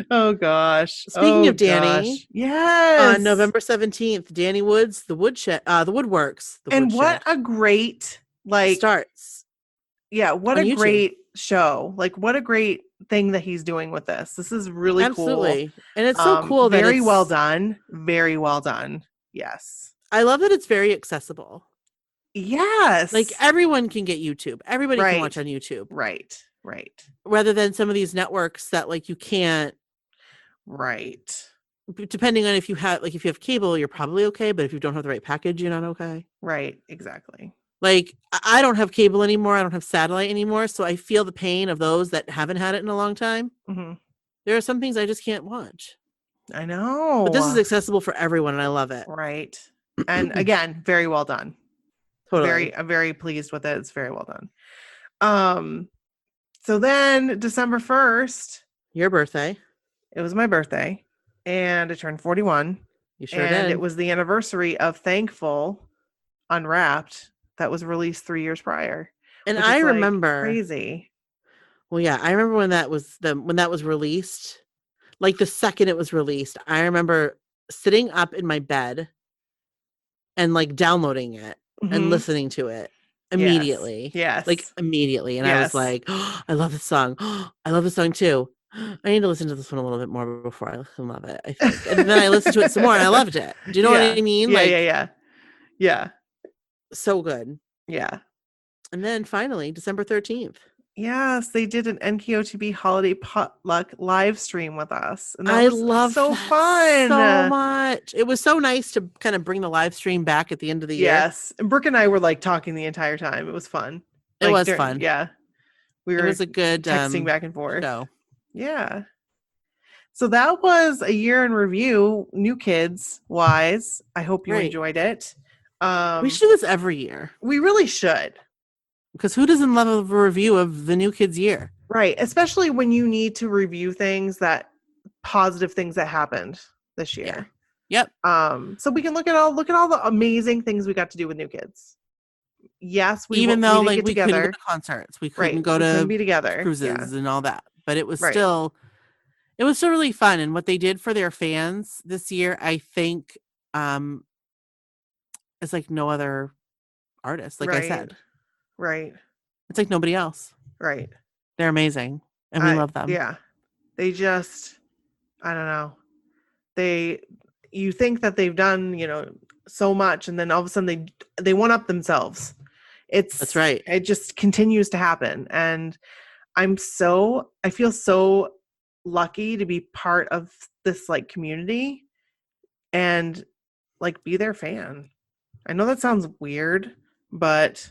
Oh gosh. Speaking of Danny, yes. On November 17th, Danny Woods, the Woodworks. What a great starts. Yeah, what a YouTube. great show. Like what a great thing that he's doing with this. This is really Absolutely. cool. And it's so cool that very it's well done. Very well done. Yes. I love that it's very accessible. Yes. Like everyone can get YouTube. Everybody can Right. watch on YouTube. Right. Right. Rather than some of these networks that like you can't. Right. Depending on if you have cable, you're probably okay, but if you don't have the right package, you're not okay. Right. Exactly. Like I don't have cable anymore. I don't have satellite anymore, so I feel the pain of those that haven't had it in a long time. Mm-hmm. There are some things I just can't watch. I know. But this is accessible for everyone, and I love it. Right. And again, very well done. Totally. I'm very pleased with it. It's very well done. So then December 1st, Your birthday. it was my birthday, and I turned 41. You sure and did. It was the anniversary of Thankful Unwrapped that was released 3 years prior. And I remember crazy. Well, yeah, I remember when that was released. Like the second it was released, I remember sitting up in my bed and like downloading it and listening to it immediately. Yes. Like immediately. And I was like, oh, I love this song. Oh, I love this song too. I need to listen to this one a little bit more before I love it, I think. And then I listened to it some more and I loved it. Do you know what I mean? Yeah. So good. Yeah. And then finally, December 13th. Yes, they did an NKOTB holiday potluck live stream with us. And I love so fun. So much. It was so nice to kind of bring the live stream back at the end of the year. Yes. And Brooke and I were like talking the entire time. It was fun. It was fun. Yeah. It was a good texting back and forth. Show. Yeah. So that was a year in review, new kids wise. I hope you enjoyed it. We should do this every year. We really should. Because who doesn't love a review of the new kids' year? Right. Especially when you need to review positive things that happened this year. Yeah. Yep. So we can look at all the amazing things we got to do with new kids. Yes, we couldn't go to concerts, we couldn't go to be together, cruises and all that. But it was still really fun. And what they did for their fans this year, I think, is like no other artist. Like I said. Right. It's like nobody else. Right. They're amazing. And we love them. Yeah. They just, I don't know. You think that they've done, so much, and then all of a sudden they one up themselves. That's right. It just continues to happen. And I feel so lucky to be part of this like community and like be their fan. I know that sounds weird, but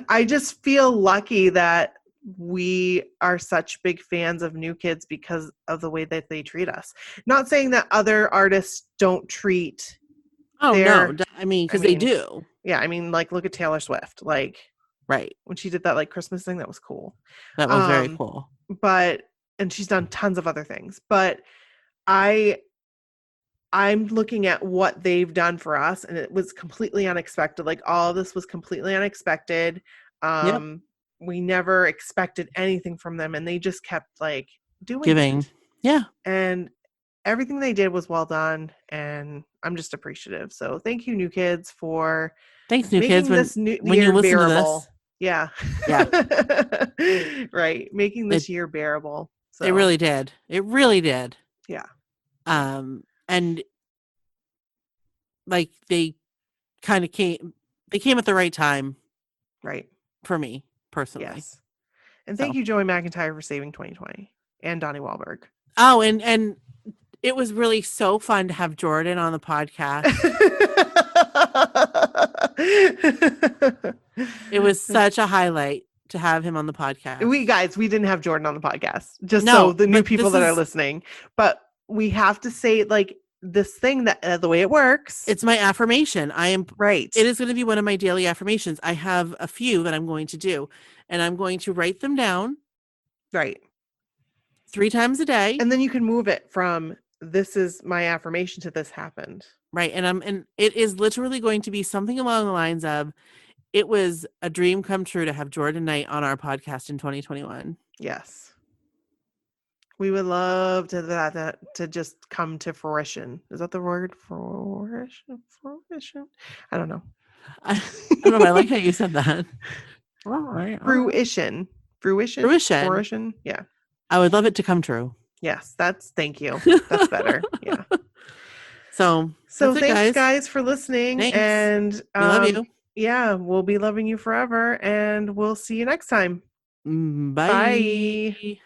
I just feel lucky that we are such big fans of new kids because of the way that they treat us. Not saying that other artists don't treat. No. I mean, because they do. Yeah. I mean, like, look at Taylor Swift. Like, right. When she did that like Christmas thing, that was cool. That was very cool. And she's done tons of other things. But I'm looking at what they've done for us, and it was completely unexpected. Like, all of this was completely unexpected. We never expected anything from them, and they just kept like giving. Yeah. And everything they did was well done, and I'm just appreciative. So thank you, new kids, for making this when you listen bearable. To this. Yeah. Right. Making this year bearable. So. It really did. Yeah. And like they came at the right time. Right. For me personally. Yes. And thank you, Joey McIntyre, for saving 2020, and Donnie Wahlberg. Oh, and it was really so fun to have Jordan on the podcast. It was such a highlight to have him on the podcast. We didn't have Jordan on the podcast. So the new people that are listening, but we have to say like this thing that the way it works. It's my affirmation. I am right. It is going to be one of my daily affirmations. I have a few that I'm going to do, and I'm going to write them down. Right. 3 times a day. And then you can move it from this is my affirmation to this happened. Right. And it is literally going to be something along the lines of, it was a dream come true to have Jordan Knight on our podcast in 2021. Yes. We would love that to just come to fruition. Is that the word? Fruition? I don't know. I don't know. I like how you said that. Fruition. Fruition. Yeah. I would love it to come true. Yes, thank you. That's better. Yeah. So Thanks, guys, for listening. Thanks. And We love you. Yeah, we'll be loving you forever, and we'll see you next time. Bye. Bye.